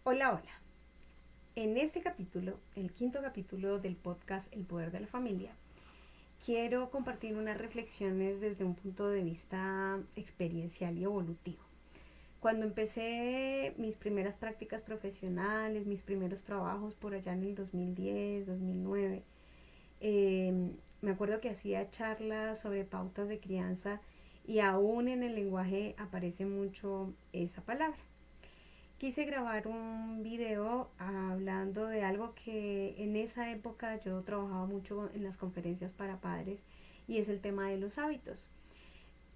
Hola, hola. En este capítulo, el quinto capítulo del podcast El Poder de la Familia, quiero compartir unas reflexiones desde un punto de vista experiencial y evolutivo. Cuando empecé mis primeras prácticas profesionales, mis primeros trabajos por allá en el 2010, 2009, me acuerdo que hacía charlas sobre pautas de crianza y aún en el lenguaje aparece mucho esa palabra. Quise grabar un video hablando de algo que en esa época yo trabajaba mucho en las conferencias para padres y es el tema de los hábitos.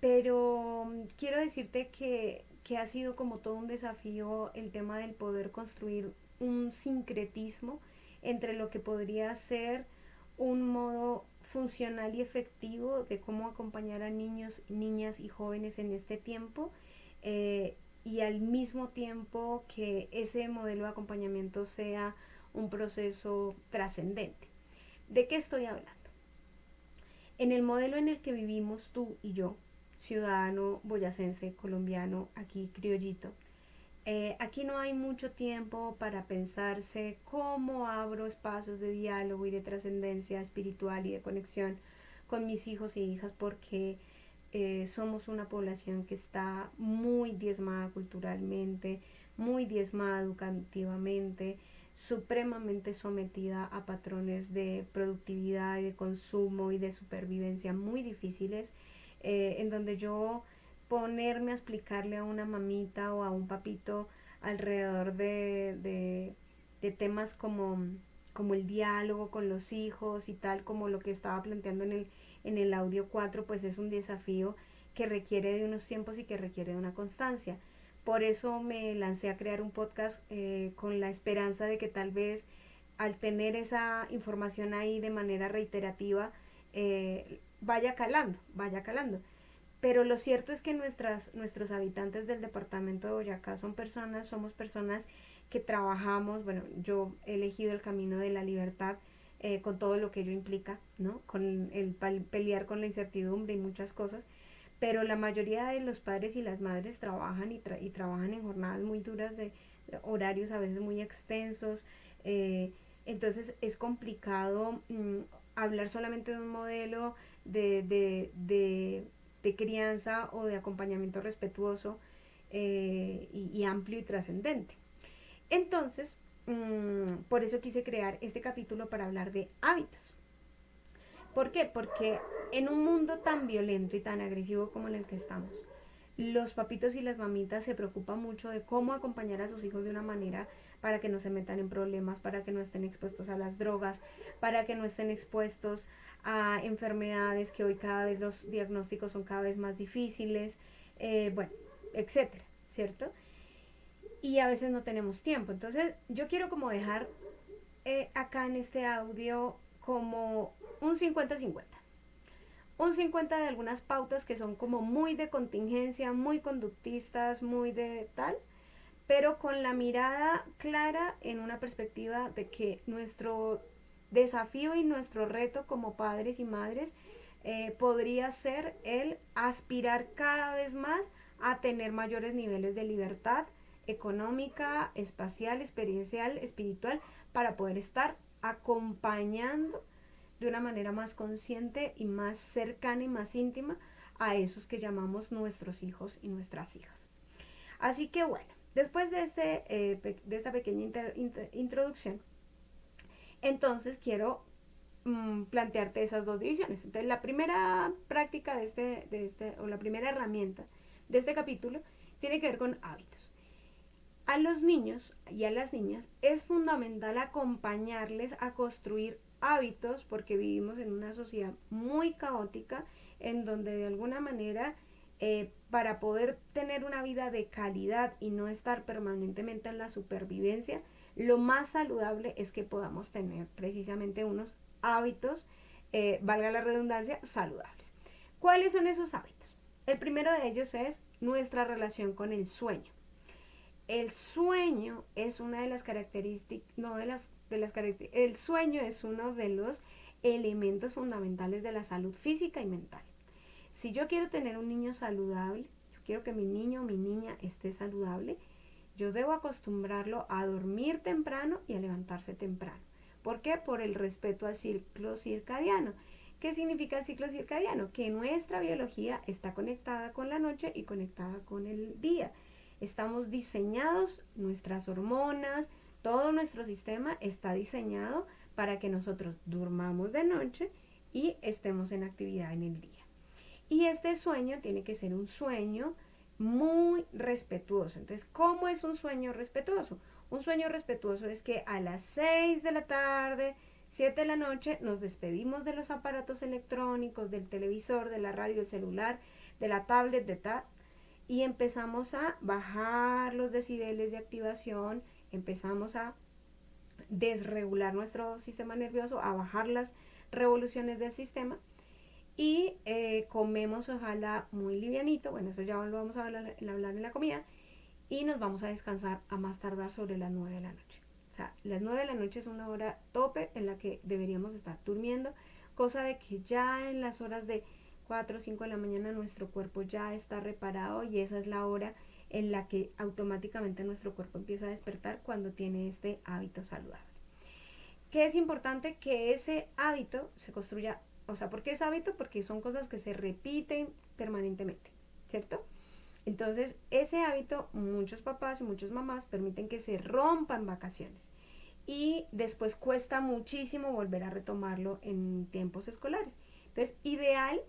Pero quiero decirte que ha sido como todo un desafío el tema del poder construir un sincretismo entre lo que podría ser un modo funcional y efectivo de cómo acompañar a niños, niñas y jóvenes en este tiempo, eh, y al mismo tiempo que ese modelo de acompañamiento sea un proceso trascendente. ¿De qué estoy hablando? En el modelo en el que vivimos tú y yo, ciudadano boyacense, colombiano, aquí criollito, aquí no hay mucho tiempo para pensarse cómo abro espacios de diálogo y de trascendencia espiritual y de conexión con mis hijos y hijas porque somos una población que está muy diezmada culturalmente, muy diezmada educativamente, supremamente sometida a patrones de productividad y de consumo y de supervivencia muy difíciles, en donde yo ponerme a explicarle a una mamita o a un papito alrededor de temas como el diálogo con los hijos y tal como lo que estaba planteando en el audio 4, pues es un desafío que requiere de unos tiempos y que requiere de una constancia. Por eso me lancé a crear un podcast, con la esperanza de que tal vez al tener esa información ahí de manera reiterativa, vaya calando, vaya calando. Pero lo cierto es que nuestros habitantes del departamento de Boyacá somos personas que trabajamos, bueno, yo he elegido el camino de la libertad, con todo lo que ello implica, ¿no? Con el pelear con la incertidumbre y muchas cosas, pero la mayoría de los padres y las madres trabajan y trabajan en jornadas muy duras de horarios a veces muy extensos, eh, entonces es complicado hablar solamente de un modelo de crianza o de acompañamiento respetuoso, y amplio y trascendente. Entonces, por eso quise crear este capítulo para hablar de hábitos. ¿Por qué? Porque en un mundo tan violento y tan agresivo como en el que estamos, los papitos y las mamitas se preocupan mucho de cómo acompañar a sus hijos de una manera para que no se metan en problemas, para que no estén expuestos a las drogas, para que no estén expuestos a enfermedades que hoy cada vez los diagnósticos son cada vez más difíciles, bueno, etcétera, ¿cierto? Y a veces no tenemos tiempo. Entonces yo quiero como dejar, acá en este audio como un 50-50. Un 50 de algunas pautas que son como muy de contingencia, muy conductistas, muy de tal, pero con la mirada clara en una perspectiva de que nuestro desafío y nuestro reto como padres y madres, podría ser el aspirar cada vez más a tener mayores niveles de libertad económica, espacial, experiencial, espiritual, para poder estar acompañando de una manera más consciente y más cercana y más íntima a esos que llamamos nuestros hijos y nuestras hijas. Así que bueno, después de esta pequeña introducción, entonces quiero plantearte esas dos divisiones. Entonces, la primera práctica o la primera herramienta de este capítulo tiene que ver con hábitos. A los niños y a las niñas es fundamental acompañarles a construir hábitos porque vivimos en una sociedad muy caótica en donde de alguna manera, para poder tener una vida de calidad y no estar permanentemente en la supervivencia, lo más saludable es que podamos tener precisamente unos hábitos, valga la redundancia, saludables. ¿Cuáles son esos hábitos? El primero de ellos es nuestra relación con el sueño. El sueño es una de las características, no de las características, el sueño es uno de los elementos fundamentales de la salud física y mental. Si yo quiero tener un niño saludable, yo quiero que mi niño o mi niña esté saludable, Yo debo acostumbrarlo a dormir temprano y a levantarse temprano. ¿Por qué? Por el respeto al ciclo circadiano. ¿Qué significa el ciclo circadiano? Que nuestra biología está conectada con la noche y conectada con el día. Estamos diseñados, nuestras hormonas, todo nuestro sistema está diseñado para que nosotros durmamos de noche y estemos en actividad en el día. Y este sueño tiene que ser un sueño muy respetuoso. Entonces, ¿cómo es un sueño respetuoso? Un sueño respetuoso es que a las 6 de la tarde, 7 de la noche, nos despedimos de los aparatos electrónicos, del televisor, de la radio, del celular, de la tablet, de tal, y empezamos a bajar los decibeles de activación, empezamos a desregular nuestro sistema nervioso, a bajar las revoluciones del sistema y comemos ojalá muy livianito, bueno, eso ya lo vamos a hablar en la comida, y nos vamos a descansar a más tardar sobre las 9 de la noche. O sea, las 9 de la noche es una hora tope en la que deberíamos estar durmiendo, cosa de que ya en las horas de 4 o 5 de la mañana nuestro cuerpo ya está reparado y esa es la hora en la que automáticamente nuestro cuerpo empieza a despertar cuando tiene este hábito saludable. ¿Qué es importante? Que ese hábito se construya, o sea, ¿por qué es hábito? Porque son cosas que se repiten permanentemente, ¿cierto? Entonces, ese hábito, muchos papás y muchas mamás permiten que se rompa en vacaciones y después cuesta muchísimo volver a retomarlo en tiempos escolares. Entonces, ideal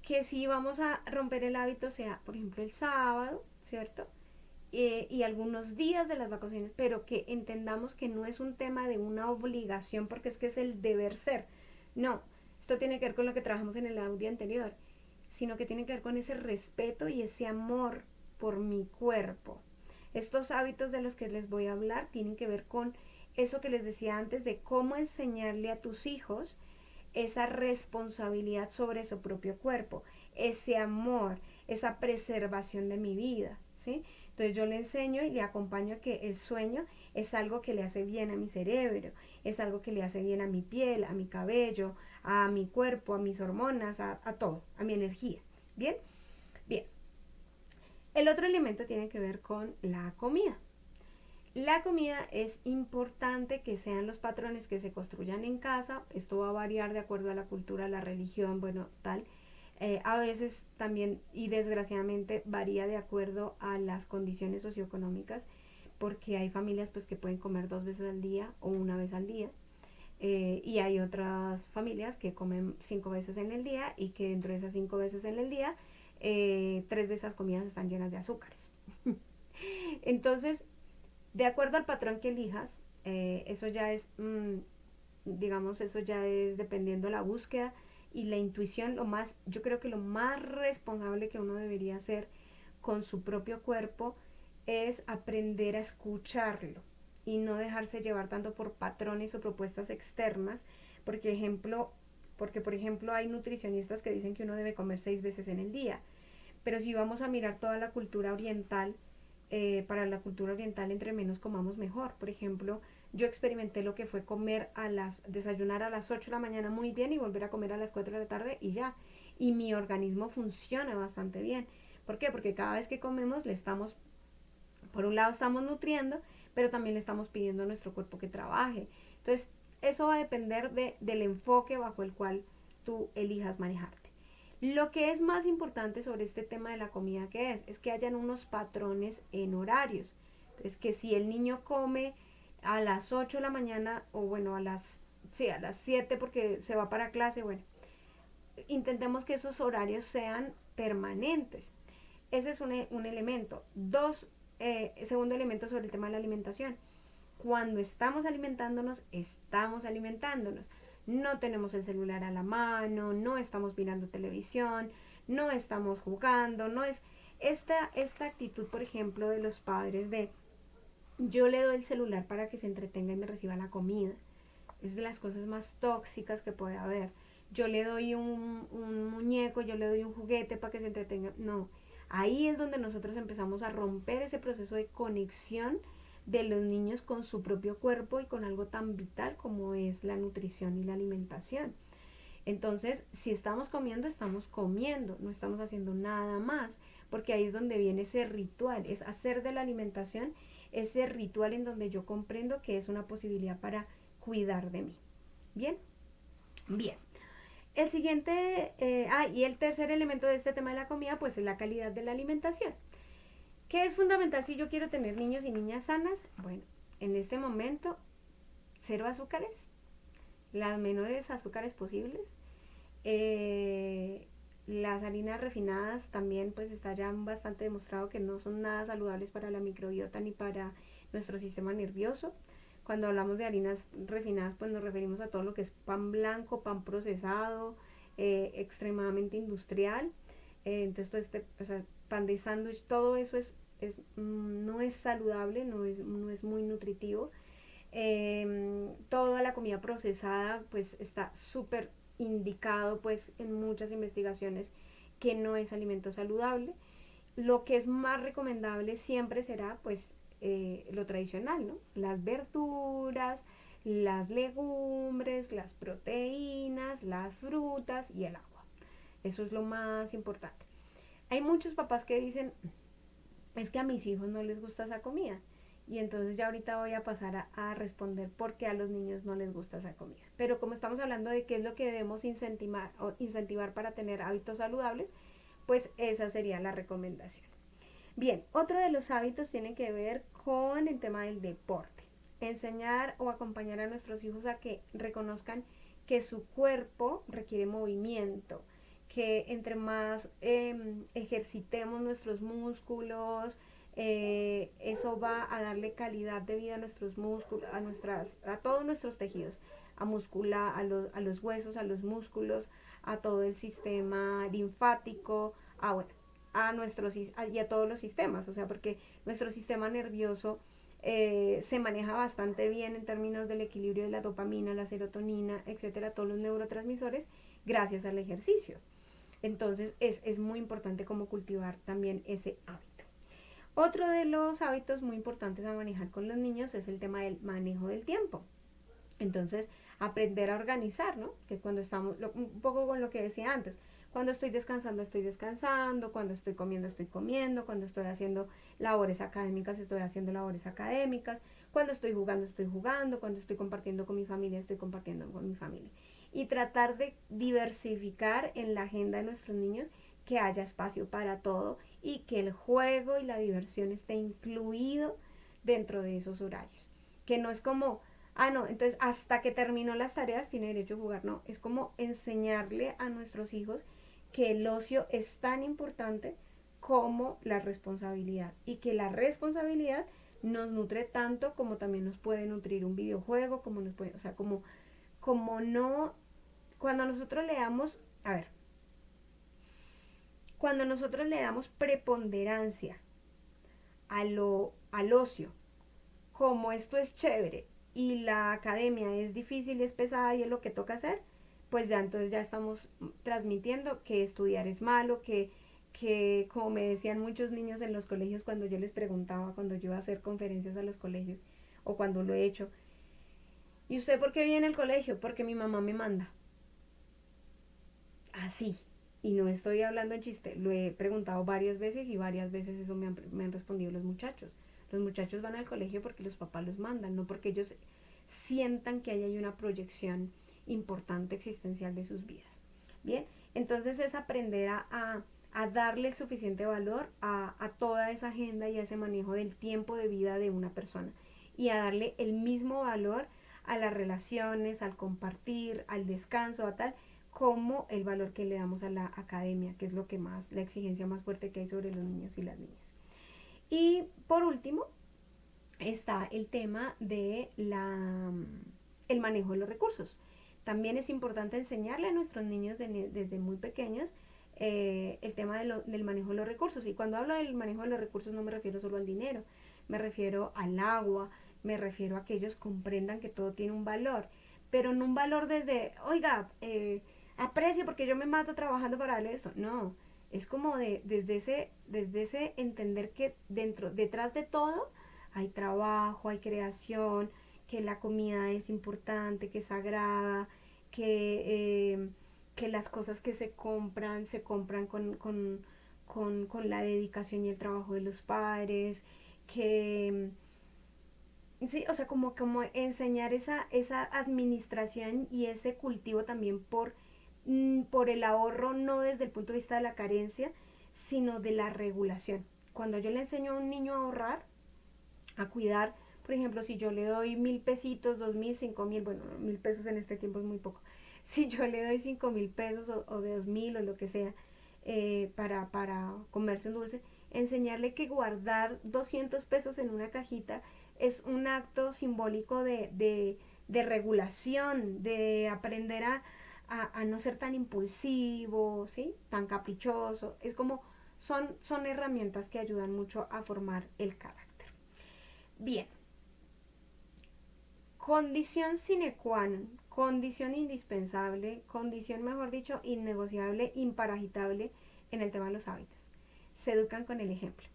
que si vamos a romper el hábito sea, por ejemplo, el sábado, ¿cierto? Y algunos días de las vacaciones, pero que entendamos que no es un tema de una obligación porque es que es el deber ser. No, esto tiene que ver con lo que trabajamos en el audio anterior, sino que tiene que ver con ese respeto y ese amor por mi cuerpo. Estos hábitos de los que les voy a hablar tienen que ver con eso que les decía antes de cómo enseñarle a tus hijos esa responsabilidad sobre su propio cuerpo, ese amor, esa preservación de mi vida, ¿sí? Entonces yo le enseño y le acompaño a que el sueño es algo que le hace bien a mi cerebro, es algo que le hace bien a mi piel, a mi cabello, a mi cuerpo, a mis hormonas, a todo, a mi energía. ¿Bien? Bien. El otro elemento tiene que ver con la comida. La comida es importante que sean los patrones que se construyan en casa. Esto va a variar de acuerdo a la cultura, la religión, bueno, tal. A veces también y desgraciadamente varía de acuerdo a las condiciones socioeconómicas, porque hay familias pues que pueden comer 2 veces al día o una vez al día. Y hay otras familias que comen 5 veces en el día y que dentro de esas 5 veces en el día, 3 de esas comidas están llenas de azúcares. Entonces, de acuerdo al patrón que elijas, eso ya es, digamos, eso ya es dependiendo la búsqueda y la intuición, yo creo que lo más responsable que uno debería hacer con su propio cuerpo es aprender a escucharlo y no dejarse llevar tanto por patrones o propuestas externas, porque por ejemplo hay nutricionistas que dicen que uno debe comer 6 veces en el día, pero si vamos a mirar toda la cultura oriental, para la cultura oriental entre menos comamos mejor. Por ejemplo, yo experimenté lo que fue desayunar a las 8 de la mañana muy bien y volver a comer a las 4 de la tarde y ya. Y mi organismo funciona bastante bien. ¿Por qué? Porque cada vez que comemos por un lado estamos nutriendo, pero también le estamos pidiendo a nuestro cuerpo que trabaje. Entonces, eso va a depender del enfoque bajo el cual tú elijas manejarte. Lo que es más importante sobre este tema de la comida es que hayan unos patrones en horarios. Entonces, que si el niño come a las 8 de la mañana, o bueno, a las 7 porque se va para clase, bueno, intentemos que esos horarios sean permanentes. Ese es un elemento. Segundo elemento sobre el tema de la alimentación. Cuando estamos alimentándonos. No tenemos el celular a la mano, no estamos mirando televisión, no estamos jugando, no es esta actitud, por ejemplo, de los padres de yo le doy el celular para que se entretenga y me reciba la comida. Es de las cosas más tóxicas que puede haber. Yo le doy un muñeco, yo le doy un juguete para que se entretenga. No, ahí es donde nosotros empezamos a romper ese proceso de conexión de los niños con su propio cuerpo y con algo tan vital como es la nutrición y la alimentación. Entonces, si estamos comiendo, no estamos haciendo nada más, porque ahí es donde viene ese ritual, es hacer de la alimentación ese ritual en donde yo comprendo que es una posibilidad para cuidar de mí. Bien, bien. El siguiente, y el tercer elemento de este tema de la comida, pues es la calidad de la alimentación. ¿Qué es fundamental si yo quiero tener niños y niñas sanas? Bueno, en este momento, cero azúcares, las menores azúcares posibles. Las harinas refinadas también pues está ya bastante demostrado que no son nada saludables para la microbiota ni para nuestro sistema nervioso. Cuando hablamos de harinas refinadas pues nos referimos a todo lo que es pan blanco, pan procesado, extremadamente industrial. Entonces todo o sea, pan de sándwich, todo eso no es saludable, no es muy nutritivo. Toda la comida procesada pues está súper indicado pues en muchas investigaciones que no es alimento saludable. Lo que es más recomendable siempre será pues lo tradicional, ¿no? Las verduras, las legumbres, las proteínas, las frutas y el agua. Eso es lo más importante. Hay muchos papás que dicen, es que a mis hijos no les gusta esa comida. Y entonces ya ahorita voy a pasar a responder por qué a los niños no les gusta esa comida. Pero como estamos hablando de qué es lo que debemos incentivar para tener hábitos saludables, pues esa sería la recomendación. Bien, otro de los hábitos tiene que ver con el tema del deporte. Enseñar o acompañar a nuestros hijos a que reconozcan que su cuerpo requiere movimiento, que entre más ejercitemos nuestros músculos, eso va a darle calidad de vida a nuestros músculos, a todos nuestros tejidos, a los huesos, a los músculos, a todo el sistema linfático, bueno, y a todos los sistemas, o sea, porque nuestro sistema nervioso se maneja bastante bien en términos del equilibrio de la dopamina, la serotonina, etcétera, todos los neurotransmisores, gracias al ejercicio. Entonces es muy importante como cultivar también ese hábito. Otro de los hábitos muy importantes a manejar con los niños es el tema del manejo del tiempo. Entonces, aprender a organizar, ¿no? Que cuando estamos, un poco con lo que decía antes, cuando estoy descansando, cuando estoy comiendo, cuando estoy haciendo labores académicas, estoy haciendo labores académicas, cuando estoy jugando, cuando estoy compartiendo con mi familia, estoy compartiendo con mi familia. Y tratar de diversificar en la agenda de nuestros niños, que haya espacio para todo y que el juego y la diversión esté incluido dentro de esos horarios. Que no es como, no, entonces hasta que terminó las tareas tiene derecho a jugar. No, es como enseñarle a nuestros hijos que el ocio es tan importante como la responsabilidad y que la responsabilidad nos nutre tanto como también nos puede nutrir un videojuego, como nos puede, o sea, como no, cuando nosotros le damos, a ver, cuando nosotros le damos preponderancia al ocio, como esto es chévere y la academia es difícil, es pesada y es lo que toca hacer, pues ya entonces ya estamos transmitiendo que estudiar es malo, que como me decían muchos niños en los colegios cuando yo les preguntaba, cuando yo iba a hacer conferencias a los colegios o cuando lo he hecho, ¿y usted por qué viene al colegio? Porque mi mamá me manda. Así. Y no estoy hablando en chiste, lo he preguntado varias veces y varias veces eso me han respondido los muchachos. Los muchachos van al colegio porque los papás los mandan, no porque ellos sientan que ahí hay una proyección importante existencial de sus vidas. Bien, entonces es aprender a darle el suficiente valor a toda esa agenda y a ese manejo del tiempo de vida de una persona y a darle el mismo valor a las relaciones, al compartir, al descanso, a tal, como el valor que le damos a la academia, que es lo que más, la exigencia más fuerte que hay sobre los niños y las niñas. Y por último, está el tema de el manejo de los recursos. También es importante enseñarle a nuestros niños desde muy pequeños el tema del manejo de los recursos. Y cuando hablo del manejo de los recursos no me refiero solo al dinero, me refiero al agua, me refiero a que ellos comprendan que todo tiene un valor, pero no un valor desde, oiga, aprecie porque yo me mato trabajando para darle esto. No, es como desde ese entender que detrás de todo hay trabajo, hay creación, que la comida es importante, que es sagrada, que las cosas que se compran con la dedicación y el trabajo de los padres, que sí, o sea, como enseñar esa administración y ese cultivo también por el ahorro, no desde el punto de vista de la carencia, sino de la regulación. Cuando yo le enseño a un niño a ahorrar, a cuidar, por ejemplo, si yo le doy 1,000 pesitos, 2,000, 5,000, bueno, 1,000 pesos en este tiempo es muy poco. Si yo le doy 5,000 pesos o de 2,000 o lo que sea, para comerse un dulce, enseñarle que guardar 200 pesos en una cajita es un acto simbólico de regulación, de aprender a no ser tan impulsivo, ¿sí? Tan caprichoso. Es como, son herramientas que ayudan mucho a formar el carácter. Bien, condición sine qua non, condición indispensable, condición mejor dicho, innegociable, imparagitable en el tema de los hábitos. Se educan con el ejemplo.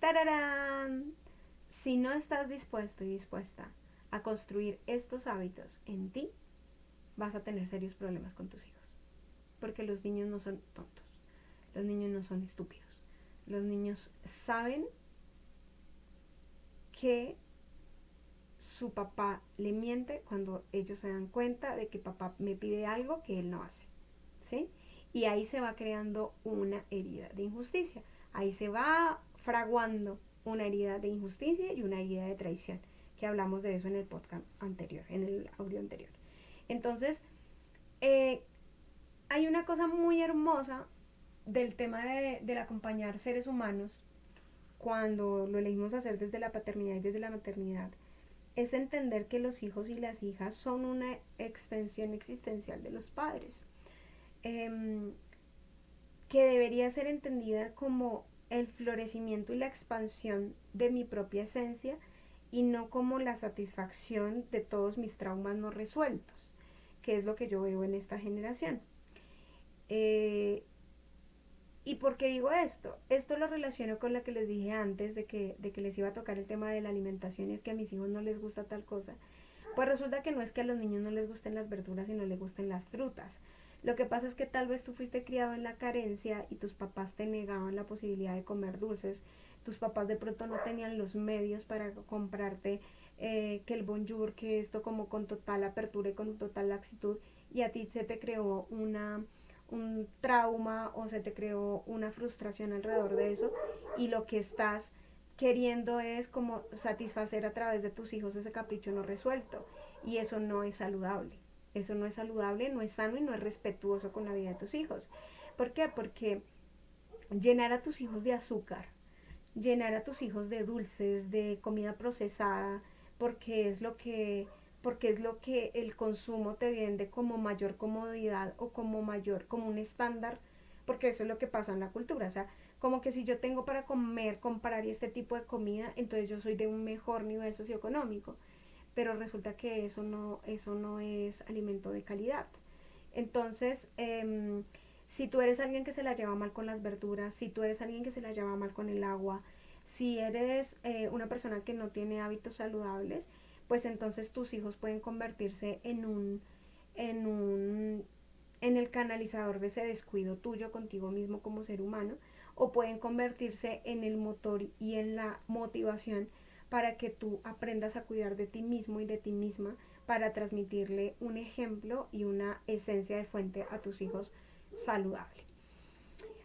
¡Tararán! Si no estás dispuesto y dispuesta a construir estos hábitos en ti, vas a tener serios problemas con tus hijos. Porque los niños no son tontos, los niños no son estúpidos. Los niños saben que su papá le miente cuando ellos se dan cuenta de que papá me pide algo que él no hace, ¿sí? Y ahí se va creando una herida de injusticia, ahí se va fraguando una herida de injusticia y una herida de traición, que hablamos de eso en el podcast anterior, en el audio anterior. Entonces, hay una cosa muy hermosa del tema del acompañar seres humanos cuando lo elegimos hacer desde la paternidad y desde la maternidad, es entender que los hijos y las hijas son una extensión existencial de los padres, eh, que debería ser entendida como el florecimiento y la expansión de mi propia esencia y no como la satisfacción de todos mis traumas no resueltos, que es lo que yo veo en esta generación. Eh, ¿Y por qué digo esto? Esto lo relaciono con lo que les dije antes de que les iba a tocar el tema de la alimentación, y es que a mis hijos no les gusta tal cosa. Pues resulta que no es que a los niños no les gusten las verduras y no les gusten las frutas. Lo que pasa es que tal vez tú fuiste criado en la carencia y tus papás te negaban la posibilidad de comer dulces. Tus papás de pronto no tenían los medios para comprarte que el bonjour, que esto como con total apertura y con total laxitud, y a ti se te creó un trauma o se te creó una frustración alrededor de eso, y lo que estás queriendo es como satisfacer a través de tus hijos ese capricho no resuelto, y eso no es saludable. Eso no es saludable, no es sano y no es respetuoso con la vida de tus hijos. ¿Por qué? Porque llenar a tus hijos de azúcar, llenar a tus hijos de dulces, de comida procesada, porque es lo que porque es lo que el consumo te vende como mayor comodidad o como un estándar, porque eso es lo que pasa en la cultura, o sea, como que si yo tengo para comer, comprar este tipo de comida, entonces yo soy de un mejor nivel socioeconómico, pero resulta que eso no es alimento de calidad. Entonces, si tú eres alguien que se la lleva mal con las verduras, si tú eres alguien que se la lleva mal con el agua, si eres una persona que no tiene hábitos saludables, pues entonces tus hijos pueden convertirse en un, en el canalizador de ese descuido tuyo contigo mismo como ser humano, o pueden convertirse en el motor y en la motivación para que tú aprendas a cuidar de ti mismo y de ti misma, para transmitirle un ejemplo y una esencia de fuente a tus hijos saludable.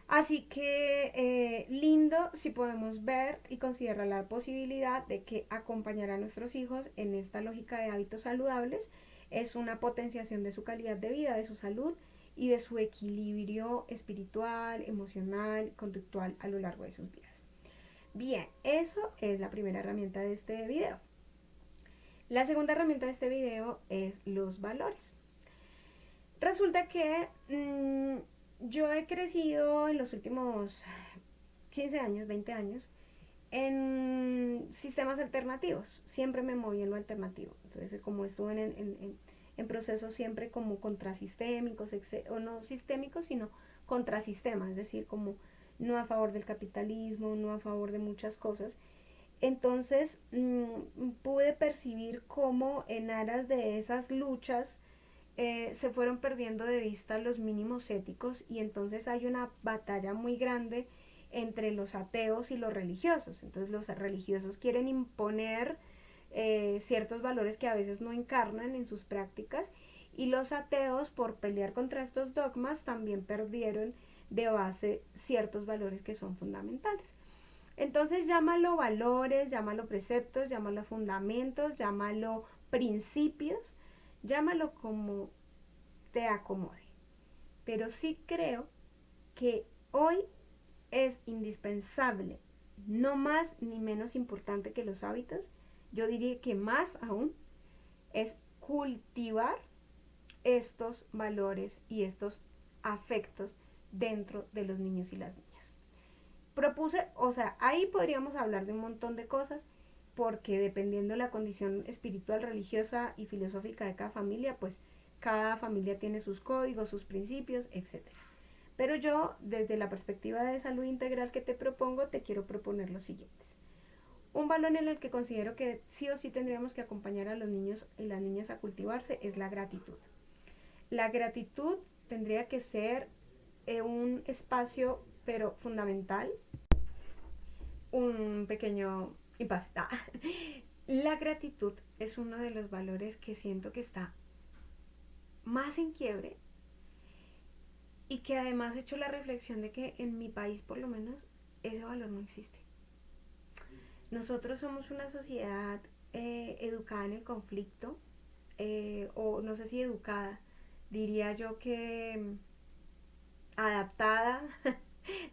Así que lindo si podemos ver y considerar la posibilidad de que acompañar a nuestros hijos en esta lógica de hábitos saludables es una potenciación de su calidad de vida, de su salud y de su equilibrio espiritual, emocional, conductual a lo largo de sus vidas. Bien, eso es la primera herramienta de este video. La segunda herramienta de este video es los valores. Resulta que yo he crecido en los últimos 15 años, 20 años, en sistemas alternativos. Siempre me moví en lo alternativo. Entonces, como estuve en procesos siempre como contrasistémicos, o no sistémicos, sino contrasistemas, es decir, como no a favor del capitalismo, no a favor de muchas cosas. Entonces, pude percibir cómo en aras de esas luchas se fueron perdiendo de vista los mínimos éticos y entonces hay una batalla muy grande entre los ateos y los religiosos. Entonces los religiosos quieren imponer ciertos valores que a veces no encarnan en sus prácticas y los ateos, por pelear contra estos dogmas, también perdieron de base ciertos valores que son fundamentales. Entonces llámalo valores, llámalo preceptos, llámalo fundamentos, llámalo principios, llámalo como te acomode. Pero sí creo que hoy es indispensable, no más ni menos importante que los hábitos, yo diría que más aún, es cultivar estos valores y estos afectos dentro de los niños y las niñas. Propuse, o sea, ahí podríamos hablar de un montón de cosas, porque dependiendo de la condición espiritual, religiosa y filosófica de cada familia, pues cada familia tiene sus códigos, sus principios, etcétera. Pero yo, desde la perspectiva de salud integral que te propongo, te quiero proponer los siguientes. Un valor en el que considero que sí o sí tendríamos que acompañar a los niños y las niñas a cultivarse es la gratitud. La gratitud tendría que ser un espacio, pero fundamental, un pequeño impasse. La gratitud es uno de los valores que siento que está más en quiebre y que además he hecho la reflexión de que en mi país por lo menos ese valor no existe. Nosotros somos una sociedad educada en el conflicto, o no sé si educada, diría yo que adaptada,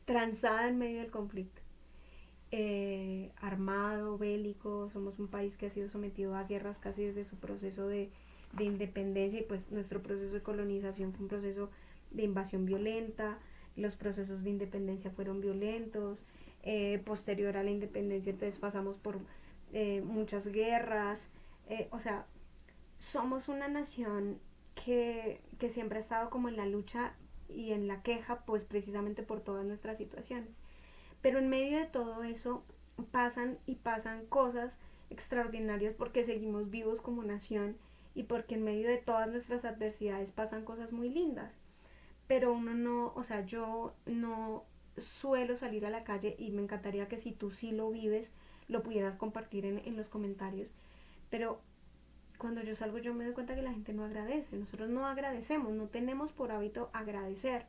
transada en medio del conflicto. Armado, bélico, somos un país que ha sido sometido a guerras casi desde su proceso de independencia y pues nuestro proceso de colonización fue un proceso de invasión violenta, los procesos de independencia fueron violentos, posterior a la independencia entonces pasamos por muchas guerras, o sea, somos una nación que siempre ha estado como en la lucha y en la queja pues precisamente por todas nuestras situaciones. Pero en medio de todo eso pasan y pasan cosas extraordinarias porque seguimos vivos como nación y porque en medio de todas nuestras adversidades pasan cosas muy lindas. Pero uno no, o sea, yo no suelo salir a la calle y me encantaría que si tú sí lo vives, lo pudieras compartir en los comentarios. Pero cuando yo salgo yo me doy cuenta que la gente no agradece. Nosotros no agradecemos, no tenemos por hábito agradecer.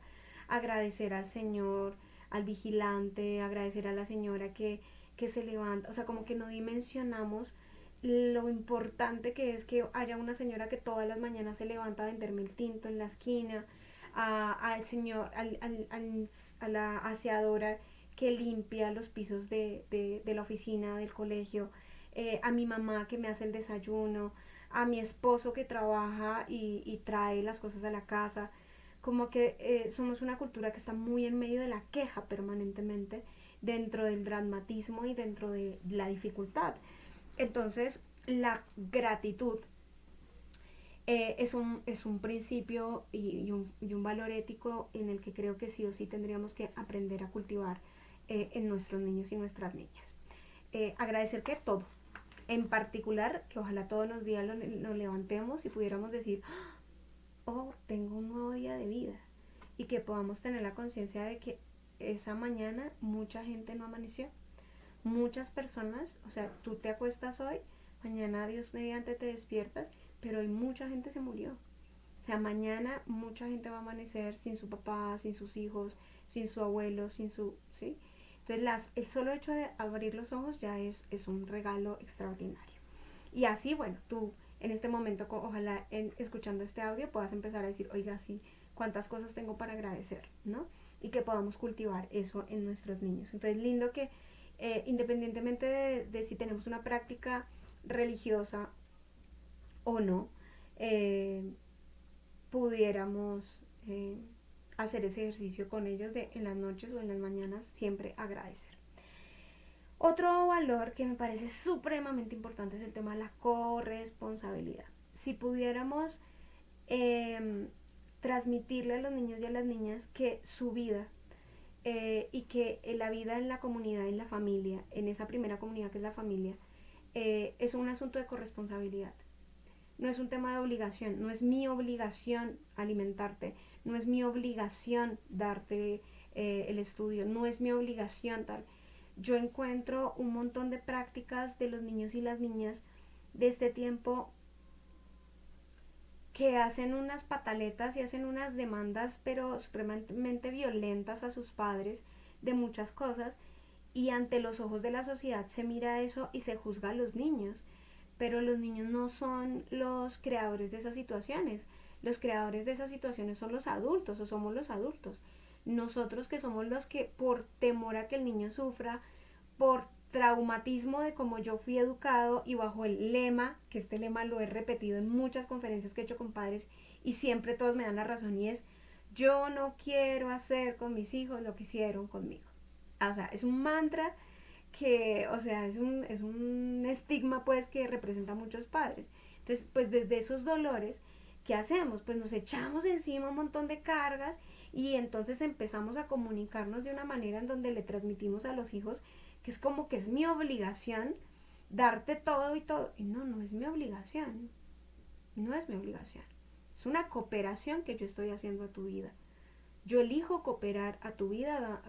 Agradecer al Señor, al vigilante, agradecer a la señora que se levanta. O sea, como que no dimensionamos lo importante que es que haya una señora que todas las mañanas se levanta a venderme el tinto en la esquina, al señor, a la aseadora que limpia los pisos de la oficina, del colegio, a mi mamá que me hace el desayuno, a mi esposo que trabaja y trae las cosas a la casa. Como que somos una cultura que está muy en medio de la queja permanentemente, dentro del dramatismo y dentro de la dificultad. Entonces, la gratitud es un principio y un valor ético en el que creo que sí o sí tendríamos que aprender a cultivar en nuestros niños y nuestras niñas. Agradecer que todo, en particular, que ojalá todos los días nos levantemos y pudiéramos decir, oh, tengo un nuevo día de vida, y que podamos tener la conciencia de que esa mañana mucha gente no amaneció, muchas personas, o sea, tú te acuestas hoy, mañana Dios mediante te despiertas, pero hoy mucha gente se murió. O sea, mañana mucha gente va a amanecer sin su papá, sin sus hijos, sin su abuelo, sin su, ¿sí? Entonces el solo hecho de abrir los ojos ya es un regalo extraordinario. Y así, bueno, tú en este momento, ojalá escuchando este audio puedas empezar a decir, oiga, sí, cuántas cosas tengo para agradecer, ¿no? Y que podamos cultivar eso en nuestros niños. Entonces, lindo que independientemente de si tenemos una práctica religiosa o no, eh, pudiéramos hacer ese ejercicio con ellos de en las noches o en las mañanas siempre agradecer. Otro valor que me parece supremamente importante es el tema de la corresponsabilidad. Si pudiéramos transmitirle a los niños y a las niñas que su vida y que la vida en la comunidad, en la familia, en esa primera comunidad que es la familia, es un asunto de corresponsabilidad. no es un tema de obligación, no es mi obligación alimentarte, no es mi obligación darte el estudio, no es mi obligación tal. Yo encuentro un montón de prácticas de los niños y las niñas de este tiempo que hacen unas pataletas y hacen unas demandas pero supremamente violentas a sus padres de muchas cosas, y ante los ojos de la sociedad se mira eso y se juzga a los niños, pero los niños no son los creadores de esas situaciones. Los creadores de esas situaciones son los adultos, o somos los adultos. Nosotros, que somos los que, por temor a que el niño sufra, por traumatismo de cómo yo fui educado y bajo el lema, que este lema lo he repetido en muchas conferencias que he hecho con padres y siempre todos me dan la razón, y es: yo no quiero hacer con mis hijos lo que hicieron conmigo. O sea, es un mantra que, o sea, es un estigma pues que representa a muchos padres. Entonces, pues desde esos dolores, ¿qué hacemos? Pues nos echamos encima un montón de cargas y entonces empezamos a comunicarnos de una manera en donde le transmitimos a los hijos que es como que es mi obligación darte todo y todo. Y no, no es mi obligación, no es mi obligación. Es una cooperación que yo estoy haciendo a tu vida. Yo elijo cooperar a tu vida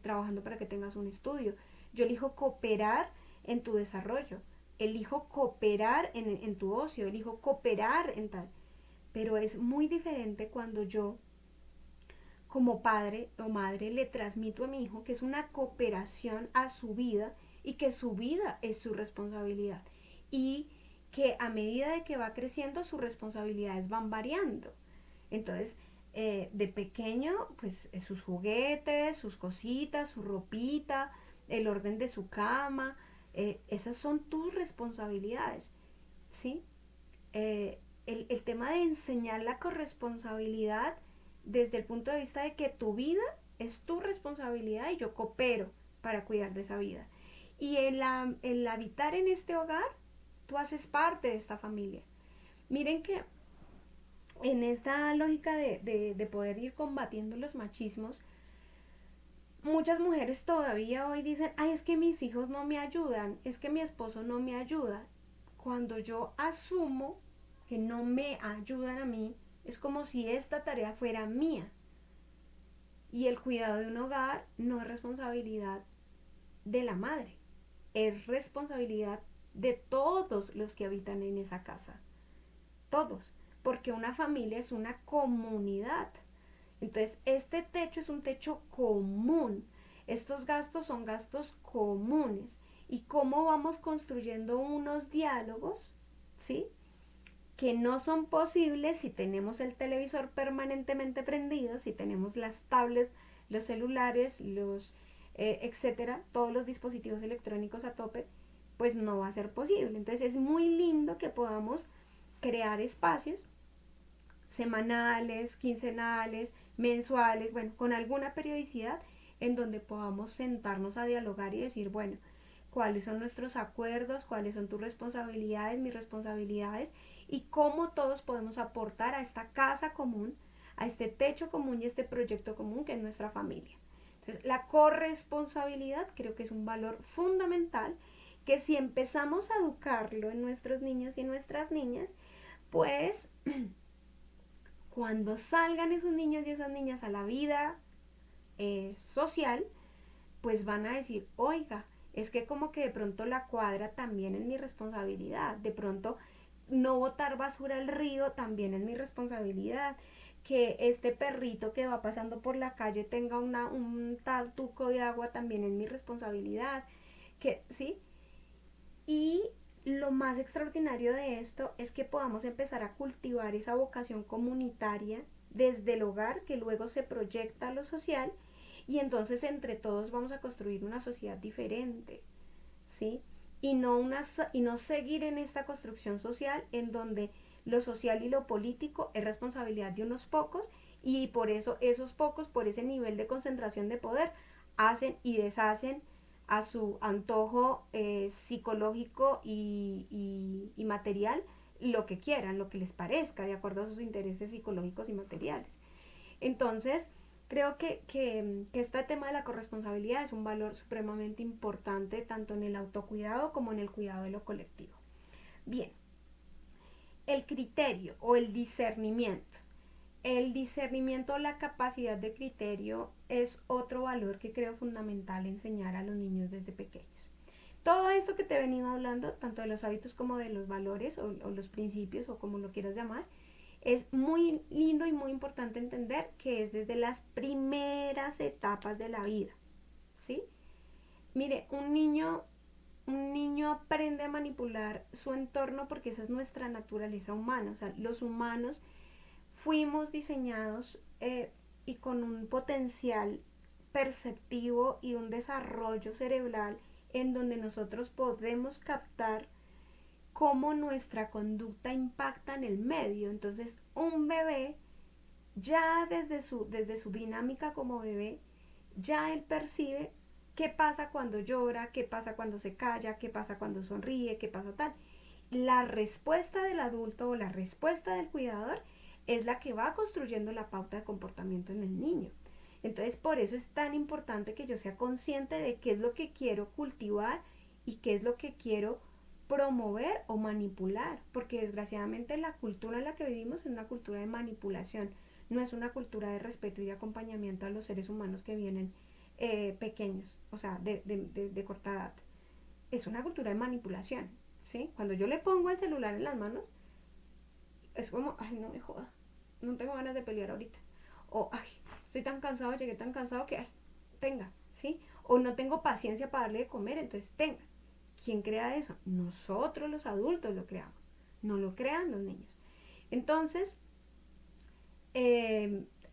trabajando para que tengas un estudio. Yo elijo cooperar en tu desarrollo. Elijo cooperar en tu ocio. Elijo cooperar en tal. Pero es muy diferente cuando yo, como padre o madre, le transmito a mi hijo que es una cooperación a su vida y que su vida es su responsabilidad. Y que a medida de que va creciendo, sus responsabilidades van variando. Entonces, de pequeño, pues sus juguetes, sus cositas, su ropita, el orden de su cama, esas son tus responsabilidades, ¿sí? El tema de enseñar la corresponsabilidad desde el punto de vista de que tu vida es tu responsabilidad y yo coopero para cuidar de esa vida. Y el habitar en este hogar, tú haces parte de esta familia. Miren que en esta lógica de poder ir combatiendo los machismos, muchas mujeres todavía hoy dicen: ay, es que mis hijos no me ayudan, es que mi esposo no me ayuda. Cuando yo asumo que no me ayudan a mí, es como si esta tarea fuera mía. Y el cuidado de un hogar no es responsabilidad de la madre, es responsabilidad de todos los que habitan en esa casa. Todos. Porque una familia es una comunidad. Entonces, este techo es un techo común. Estos gastos son gastos comunes. ¿Y cómo vamos construyendo unos diálogos, ¿sí?, que no son posibles si tenemos el televisor permanentemente prendido, si tenemos las tablets, los celulares, etcétera, todos los dispositivos electrónicos a tope, pues no va a ser posible. Entonces es muy lindo que podamos crear espacios semanales, quincenales, mensuales, bueno, con alguna periodicidad en donde podamos sentarnos a dialogar y decir: bueno, cuáles son nuestros acuerdos, cuáles son tus responsabilidades, mis responsabilidades, y cómo todos podemos aportar a esta casa común, a este techo común y este proyecto común que es nuestra familia. Entonces, la corresponsabilidad creo que es un valor fundamental que, si empezamos a educarlo en nuestros niños y nuestras niñas, pues cuando salgan esos niños y esas niñas a la vida social, pues van a decir: oiga, es que como que de pronto la cuadra también es mi responsabilidad, de pronto no botar basura al río también es mi responsabilidad, que este perrito que va pasando por la calle tenga un tal tuco de agua también es mi responsabilidad, que sí. Y lo más extraordinario de esto es que podamos empezar a cultivar esa vocación comunitaria desde el hogar, que luego se proyecta a lo social, y entonces entre todos vamos a construir una sociedad diferente, ¿sí? Y no seguir en esta construcción social en donde lo social y lo político es responsabilidad de unos pocos, y por eso esos pocos, por ese nivel de concentración de poder, hacen y deshacen a su antojo psicológico y material lo que quieran, lo que les parezca, de acuerdo a sus intereses psicológicos y materiales. Entonces, creo que este tema de la corresponsabilidad es un valor supremamente importante tanto en el autocuidado como en el cuidado de lo colectivo. Bien, El criterio o el discernimiento. El discernimiento o la capacidad de criterio es otro valor que creo fundamental enseñar a los niños desde pequeños. Todo esto que te he venido hablando, tanto de los hábitos como de los valores o los principios o como lo quieras llamar, es muy lindo y muy importante entender que es desde las primeras etapas de la vida, ¿sí? Mire, un niño aprende a manipular su entorno porque esa es nuestra naturaleza humana. O sea, los humanos fuimos diseñados y con un potencial perceptivo y un desarrollo cerebral en donde nosotros podemos captar cómo nuestra conducta impacta en el medio. Entonces, un bebé ya desde su dinámica como bebé, ya él percibe qué pasa cuando llora, qué pasa cuando se calla, qué pasa cuando sonríe, qué pasa tal. La respuesta del adulto o la respuesta del cuidador es la que va construyendo la pauta de comportamiento en el niño. Entonces, por eso es tan importante que yo sea consciente de qué es lo que quiero cultivar y qué es lo que quiero promover o manipular, porque desgraciadamente la cultura en la que vivimos es una cultura de manipulación, no es una cultura de respeto y de acompañamiento a los seres humanos que vienen pequeños, o sea, de corta edad. Es una cultura de manipulación, ¿sí? Cuando yo le pongo el celular en las manos, es como, ay, no me joda, no tengo ganas de pelear ahorita. O, ay, estoy tan cansado, llegué tan cansado que, ay, tenga, ¿sí? O no tengo paciencia para darle de comer, entonces tenga. ¿Quién crea eso? Nosotros los adultos lo creamos, no lo crean los niños. Entonces,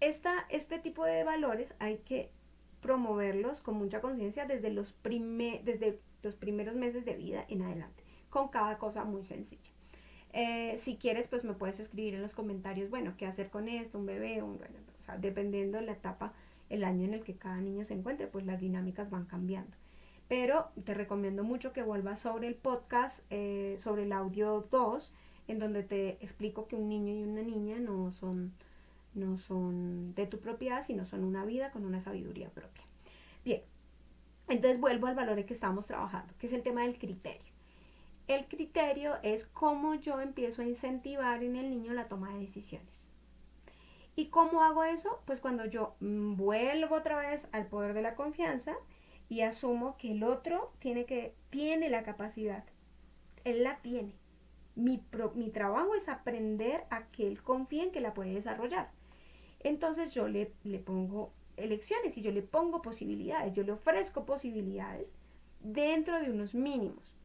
este tipo de valores hay que promoverlos con mucha conciencia desde los primeros meses de vida en adelante, con cada cosa muy sencilla. Si quieres, pues me puedes escribir en los comentarios, bueno, qué hacer con esto, un bebé, bueno, o sea, dependiendo de la etapa, el año en el que cada niño se encuentre, pues las dinámicas van cambiando. Pero te recomiendo mucho que vuelvas sobre el podcast, sobre el audio 2, en donde te explico que un niño y una niña no son de tu propiedad, sino son una vida con una sabiduría propia. Bien, entonces vuelvo al valor en que estamos trabajando, que es el tema del criterio. El criterio es cómo yo empiezo a incentivar en el niño la toma de decisiones. ¿Y cómo hago eso? Pues cuando yo vuelvo otra vez al poder de la confianza y asumo que el otro tiene la capacidad, él la tiene. Mi trabajo es aprender a que él confíe en que la puede desarrollar. Entonces yo le pongo elecciones y yo le pongo posibilidades, yo le ofrezco posibilidades dentro de unos mínimos.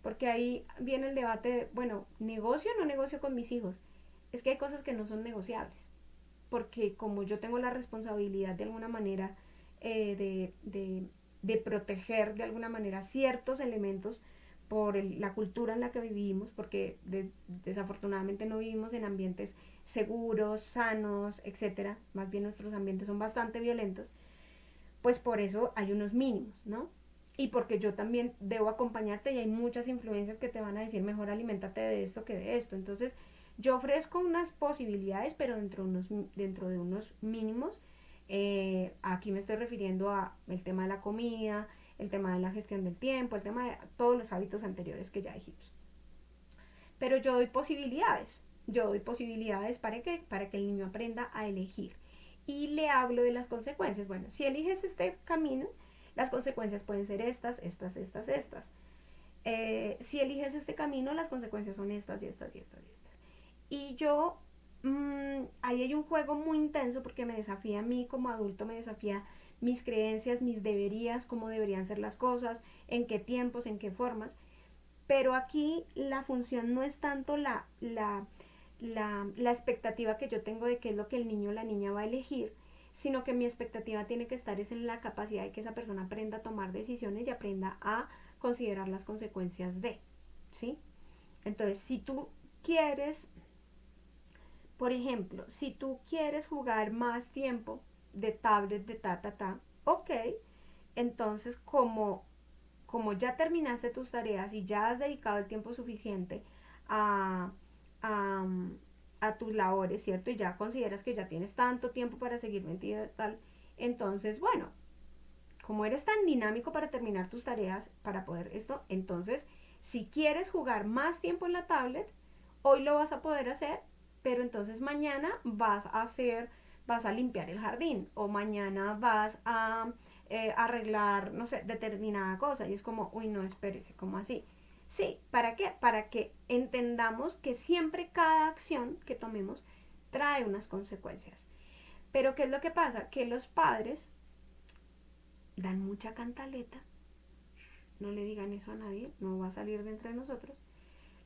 Porque ahí viene el debate de, bueno, ¿negocio o no negocio con mis hijos? Es que hay cosas que no son negociables. Porque como yo tengo la responsabilidad de alguna manera de proteger de alguna manera ciertos elementos por la cultura en la que vivimos, porque desafortunadamente no vivimos en ambientes seguros, sanos, etcétera, más bien nuestros ambientes son bastante violentos, pues por eso hay unos mínimos, ¿no? Y porque yo también debo acompañarte y hay muchas influencias que te van a decir mejor aliméntate de esto que de esto. Entonces, yo ofrezco unas posibilidades, pero dentro de unos mínimos. Aquí me estoy refiriendo a el tema de la comida, el tema de la gestión del tiempo, el tema de todos los hábitos anteriores que ya dijimos. Pero yo doy posibilidades para que el niño aprenda a elegir. Y le hablo de las consecuencias. Bueno, si eliges este camino, las consecuencias pueden ser estas, estas, estas, estas. Si eliges este camino, las consecuencias son estas y estas y estas y estas. Y yo, ahí hay un juego muy intenso porque me desafía a mí como adulto, me desafía mis creencias, mis deberías, cómo deberían ser las cosas, en qué tiempos, en qué formas. Pero aquí la función no es tanto la expectativa que yo tengo de qué es lo que el niño o la niña va a elegir, sino que mi expectativa tiene que estar es en la capacidad de que esa persona aprenda a tomar decisiones y aprenda a considerar las consecuencias de, ¿sí? Entonces, si tú quieres, por ejemplo, si tú quieres jugar más tiempo de tablet, de ok, entonces como ya terminaste tus tareas y ya has dedicado el tiempo suficiente a, a, a tus labores, ¿cierto? Y ya consideras que ya tienes tanto tiempo para seguir metido tal, entonces, bueno, como eres tan dinámico para terminar tus tareas, para poder esto, entonces, si quieres jugar más tiempo en la tablet, hoy lo vas a poder hacer, pero entonces mañana vas a limpiar el jardín o mañana vas a arreglar, no sé, determinada cosa. Y es como, uy, no, espérese, ¿cómo así? Sí, ¿para qué? Para que entendamos que siempre cada acción que tomemos trae unas consecuencias. Pero ¿qué es lo que pasa? Que los padres dan mucha cantaleta, no le digan eso a nadie, no va a salir de entre nosotros.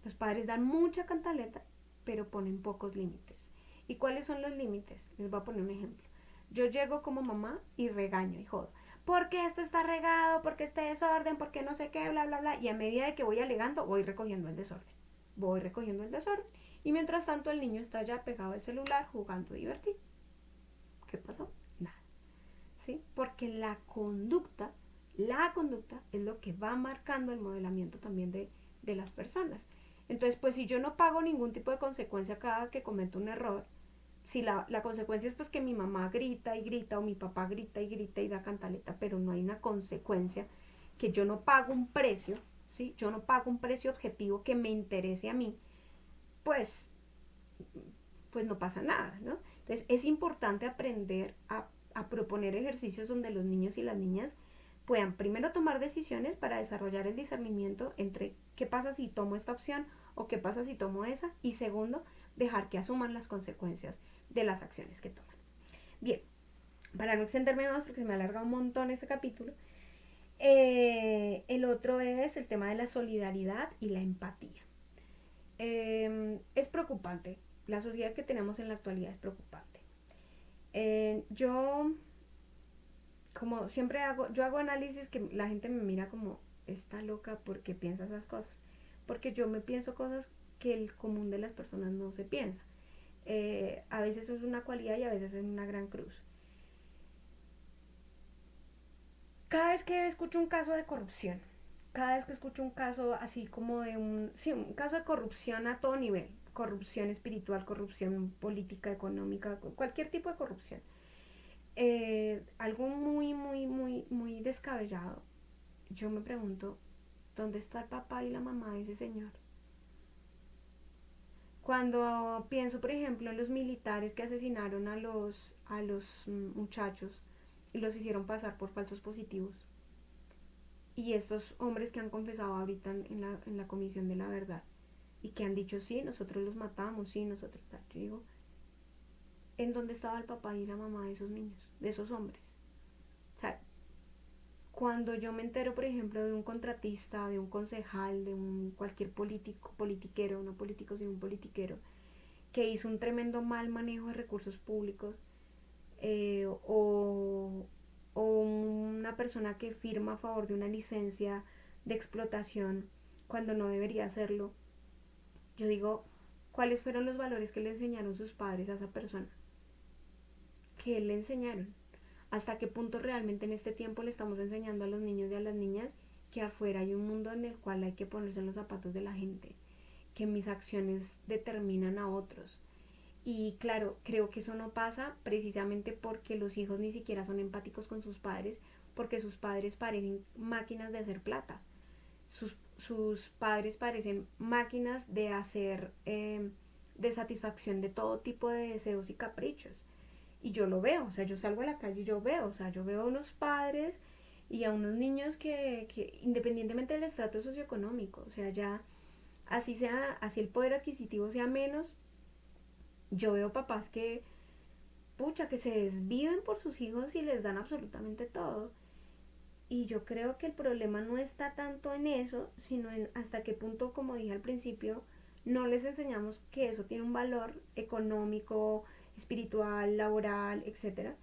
Los padres dan mucha cantaleta, pero ponen pocos límites. ¿Y cuáles son los límites? Les voy a poner un ejemplo. Yo llego como mamá y regaño y jodo. ¿Por qué esto está regado? ¿Por qué este desorden? ¿Por qué no sé qué? Bla, bla, bla. Y a medida de que voy alegando, voy recogiendo el desorden. Voy recogiendo el desorden. Y mientras tanto el niño está ya pegado al celular jugando divertido. ¿Qué pasó? Nada. ¿Sí? Porque la conducta es lo que va marcando el modelamiento también de las personas. Entonces, pues si yo no pago ningún tipo de consecuencia cada que cometo un error, si la consecuencia es pues que mi mamá grita y grita o mi papá grita y da cantaleta, pero no hay una consecuencia, que yo no pago un precio, ¿sí? Yo no pago un precio objetivo que me interese a mí, pues, pues no pasa nada, ¿no? Entonces es importante aprender a proponer ejercicios donde los niños y las niñas puedan primero tomar decisiones para desarrollar el discernimiento entre qué pasa si tomo esta opción o qué pasa si tomo esa, y segundo, dejar que asuman las consecuencias de las acciones que toman. Bien, para no extenderme más porque se me alarga un montón este capítulo, el otro es el tema de la solidaridad y la empatía. Es preocupante, la sociedad que tenemos en la actualidad es preocupante. Yo, como siempre yo hago análisis que la gente me mira como, está loca porque piensa esas cosas, porque yo me pienso cosas que el común de las personas no se piensa. A veces es una cualidad y a veces es una gran cruz. Cada vez que escucho un caso de corrupción, cada vez que escucho un caso así como de un caso de corrupción a todo nivel, corrupción espiritual, corrupción política, económica, cualquier tipo de corrupción, algo muy descabellado, yo me pregunto, ¿dónde está el papá y la mamá de ese señor? Cuando pienso, por ejemplo, en los militares que asesinaron a los muchachos y los hicieron pasar por falsos positivos, y estos hombres que han confesado ahorita en la comisión de la verdad y que han dicho, sí, nosotros los matamos, sí, nosotros tal. Yo digo, ¿en dónde estaba el papá y la mamá de esos niños, de esos hombres? O sea, cuando yo me entero, por ejemplo, de un contratista, de un concejal, de un cualquier político, politiquero, no político, sino un politiquero, que hizo un tremendo mal manejo de recursos públicos, o una persona que firma a favor de una licencia de explotación cuando no debería hacerlo, yo digo, ¿cuáles fueron los valores que le enseñaron sus padres a esa persona? ¿Qué le enseñaron? ¿Hasta qué punto realmente en este tiempo le estamos enseñando a los niños y a las niñas que afuera hay un mundo en el cual hay que ponerse en los zapatos de la gente, que mis acciones determinan a otros? Y claro, creo que eso no pasa precisamente porque los hijos ni siquiera son empáticos con sus padres, porque sus padres parecen máquinas de hacer plata. Sus padres parecen máquinas de hacer, de satisfacción de todo tipo de deseos y caprichos. Y yo lo veo, o sea, yo salgo a la calle y yo veo, o sea, yo veo a unos padres y a unos niños que independientemente del estrato socioeconómico, o sea, ya así el poder adquisitivo sea menos, yo veo papás que, pucha, que se desviven por sus hijos y les dan absolutamente todo. Y yo creo que el problema no está tanto en eso, sino en hasta qué punto, como dije al principio, no les enseñamos que eso tiene un valor económico, espiritual, laboral, etcétera,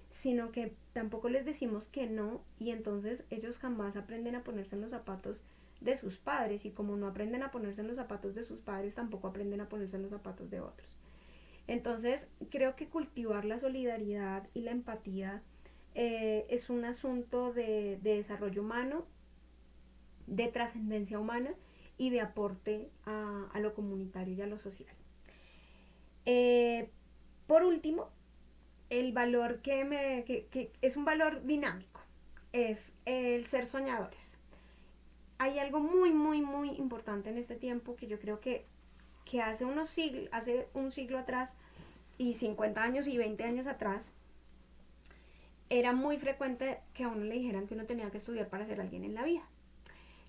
sino que tampoco les decimos que no, y entonces ellos jamás aprenden a ponerse en los zapatos de sus padres, y como no aprenden a ponerse en los zapatos de sus padres, tampoco aprenden a ponerse en los zapatos de otros. Entonces, creo que cultivar la solidaridad y la empatía es un asunto de desarrollo humano, de trascendencia humana y de aporte a lo comunitario y a lo social. Eh, por último, el valor que es un valor dinámico, es el ser soñadores. Hay algo muy importante en este tiempo que yo creo que que hace un siglo atrás y 50 años y 20 años atrás, era muy frecuente que a uno le dijeran que uno tenía que estudiar para ser alguien en la vida.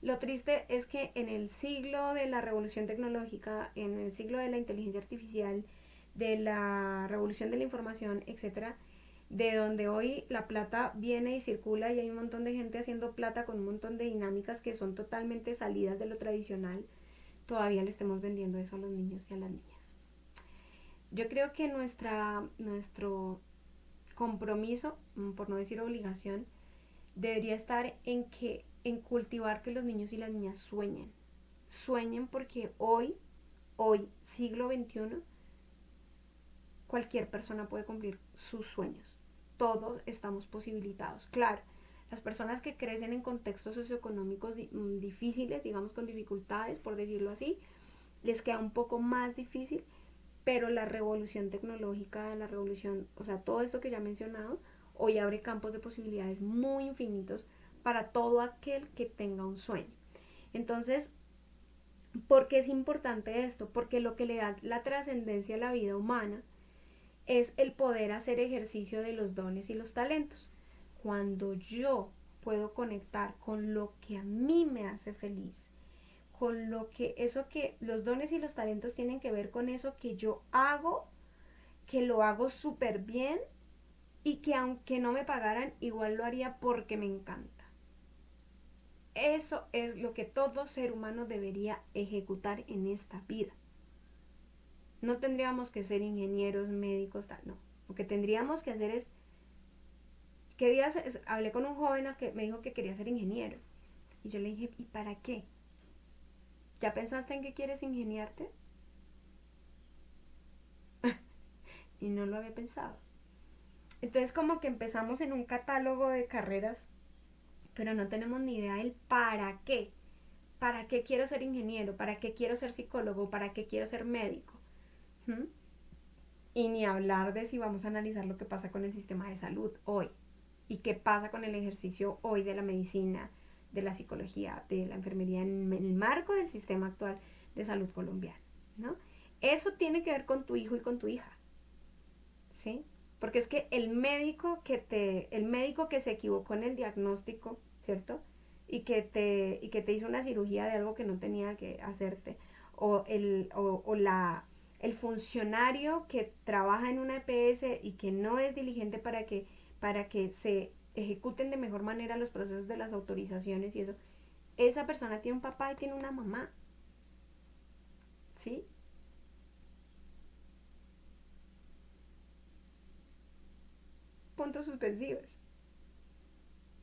Lo triste es que en el siglo de la revolución tecnológica, en el siglo de la inteligencia artificial, de la revolución de la información, etcétera, de donde hoy la plata viene y circula y hay un montón de gente haciendo plata con un montón de dinámicas que son totalmente salidas de lo tradicional, todavía le estemos vendiendo eso a los niños y a las niñas. Yo creo que nuestro compromiso, por no decir obligación, debería estar en cultivar que los niños y las niñas sueñen porque hoy, siglo XXI, cualquier persona puede cumplir sus sueños. Todos estamos posibilitados. Claro, las personas que crecen en contextos socioeconómicos difíciles, digamos con dificultades, por decirlo así, les queda un poco más difícil, pero la revolución tecnológica, o sea, todo esto que ya he mencionado, hoy abre campos de posibilidades muy infinitos para todo aquel que tenga un sueño. Entonces, ¿por qué es importante esto? Porque lo que le da la trascendencia a la vida humana es el poder hacer ejercicio de los dones y los talentos. Cuando yo puedo conectar con lo que a mí me hace feliz, con que los dones y los talentos tienen que ver con eso que yo hago, que lo hago súper bien y que aunque no me pagaran, igual lo haría porque me encanta. Eso es lo que todo ser humano debería ejecutar en esta vida. No tendríamos que ser ingenieros, médicos, tal, no. Lo que tendríamos que hacer es, ¿qué días hablé con un joven que me dijo que quería ser ingeniero? Y yo le dije, ¿y para qué? ¿Ya pensaste en qué quieres ingeniarte? Y no lo había pensado. Entonces como que empezamos en un catálogo de carreras, pero no tenemos ni idea del para qué. ¿Para qué quiero ser ingeniero? ¿Para qué quiero ser psicólogo? ¿Para qué quiero ser médico? ¿Mm? Y ni hablar de si vamos a analizar lo que pasa con el sistema de salud hoy y qué pasa con el ejercicio hoy de la medicina, de la psicología, de la enfermería en el marco del sistema actual de salud colombiano, ¿no? Eso tiene que ver con tu hijo y con tu hija, ¿sí? Porque es que el médico que se equivocó en el diagnóstico, ¿cierto? Y que te hizo una cirugía de algo que no tenía que hacerte, o el funcionario que trabaja en una EPS y que no es diligente para que se ejecuten de mejor manera los procesos de las autorizaciones y eso, esa persona tiene un papá y tiene una mamá, ¿sí? Puntos suspensivos.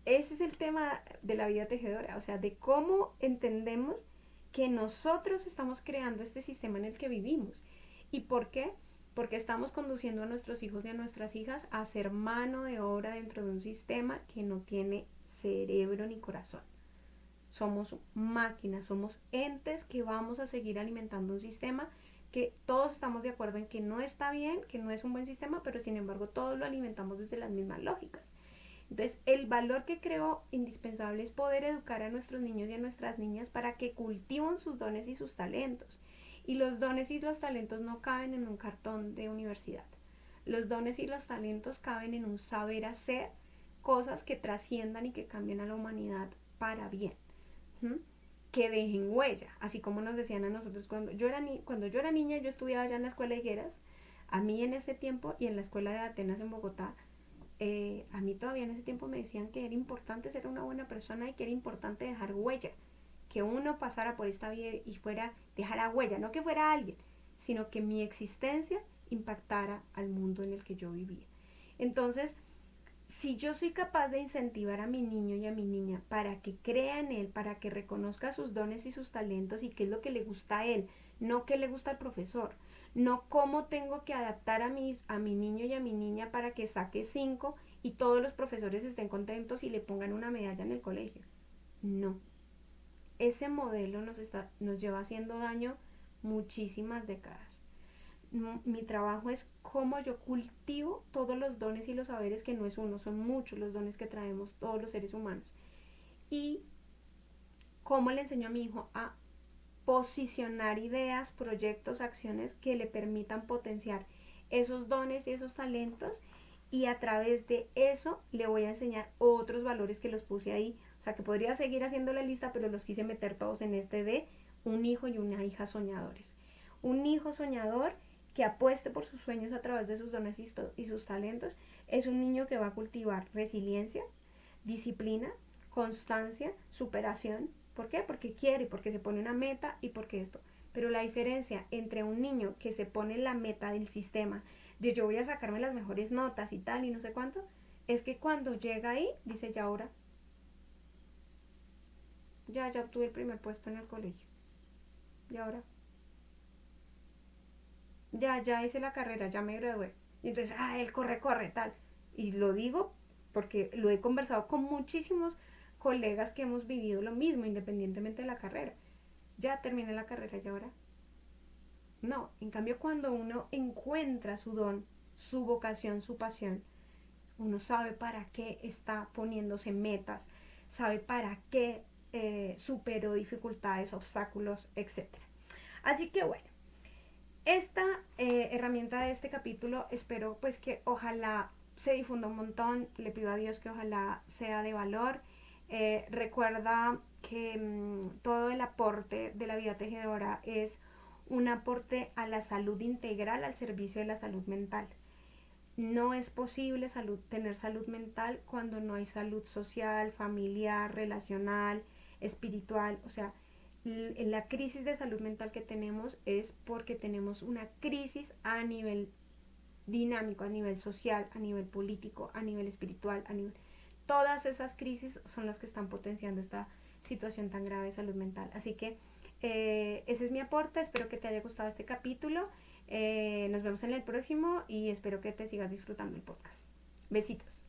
Ese es el tema de la vida tejedora, o sea, de cómo entendemos que nosotros estamos creando este sistema en el que vivimos. ¿Y por qué? Porque estamos conduciendo a nuestros hijos y a nuestras hijas a ser mano de obra dentro de un sistema que no tiene cerebro ni corazón. Somos máquinas, somos entes que vamos a seguir alimentando un sistema que todos estamos de acuerdo en que no está bien, que no es un buen sistema, pero sin embargo todos lo alimentamos desde las mismas lógicas. Entonces, el valor que creo indispensable es poder educar a nuestros niños y a nuestras niñas para que cultiven sus dones y sus talentos. Y los dones y los talentos no caben en un cartón de universidad. Los dones y los talentos caben en un saber hacer cosas que trasciendan y que cambien a la humanidad para bien. ¿Mm? Que dejen huella, así como nos decían a nosotros cuando yo era niña, yo estudiaba allá en la escuela de Higueras, a mí en ese tiempo y en la escuela de Atenas en Bogotá, a mí todavía en ese tiempo me decían que era importante ser una buena persona y que era importante dejar huella, que uno pasara por esta vida y fuera, dejara huella, no que fuera alguien, sino que mi existencia impactara al mundo en el que yo vivía. Entonces, si yo soy capaz de incentivar a mi niño y a mi niña para que crea en él, para que reconozca sus dones y sus talentos y qué es lo que le gusta a él, no qué le gusta al profesor, no cómo tengo que adaptar a mi niño y a mi niña para que saque 5 y todos los profesores estén contentos y le pongan una medalla en el colegio. No, ese modelo nos lleva haciendo daño muchísimas décadas. Mi trabajo es cómo yo cultivo todos los dones y los saberes, que no es uno, son muchos los dones que traemos todos los seres humanos. Y cómo le enseño a mi hijo a posicionar ideas, proyectos, acciones que le permitan potenciar esos dones y esos talentos, y a través de eso le voy a enseñar otros valores que los puse ahí. O sea, que podría seguir haciendo la lista, pero los quise meter todos en este de un hijo y una hija soñadores. Un hijo soñador que apueste por sus sueños a través de sus dones y sus talentos es un niño que va a cultivar resiliencia, disciplina, constancia, superación. ¿Por qué? Porque quiere, porque se pone una meta y porque esto. Pero la diferencia entre un niño que se pone la meta del sistema, de yo voy a sacarme las mejores notas y tal y no sé cuánto, es que cuando llega ahí, dice ya ahora, ya obtuve el primer puesto en el colegio. Y ahora, ya hice la carrera, ya me gradué. Y entonces, él corre, tal. Y lo digo porque lo he conversado con muchísimos colegas que hemos vivido lo mismo, independientemente de la carrera. Ya terminé la carrera y ahora. No, en cambio cuando uno encuentra su don, su vocación, su pasión, uno sabe para qué está poniéndose metas, sabe para qué superó dificultades, obstáculos, etcétera. Así que bueno, esta herramienta de este capítulo espero pues que ojalá se difunda un montón, le pido a Dios que ojalá sea de valor. Recuerda que todo el aporte de la vida tejedora es un aporte a la salud integral, al servicio de la salud mental. No es posible tener salud mental cuando no hay salud social, familiar, relacional, espiritual. O sea, la crisis de salud mental que tenemos es porque tenemos una crisis a nivel dinámico, a nivel social, a nivel político, a nivel espiritual, a nivel... Todas esas crisis son las que están potenciando esta situación tan grave de salud mental. Así que ese es mi aporte, espero que te haya gustado este capítulo. Nos vemos en el próximo y espero que te sigas disfrutando el podcast. Besitos.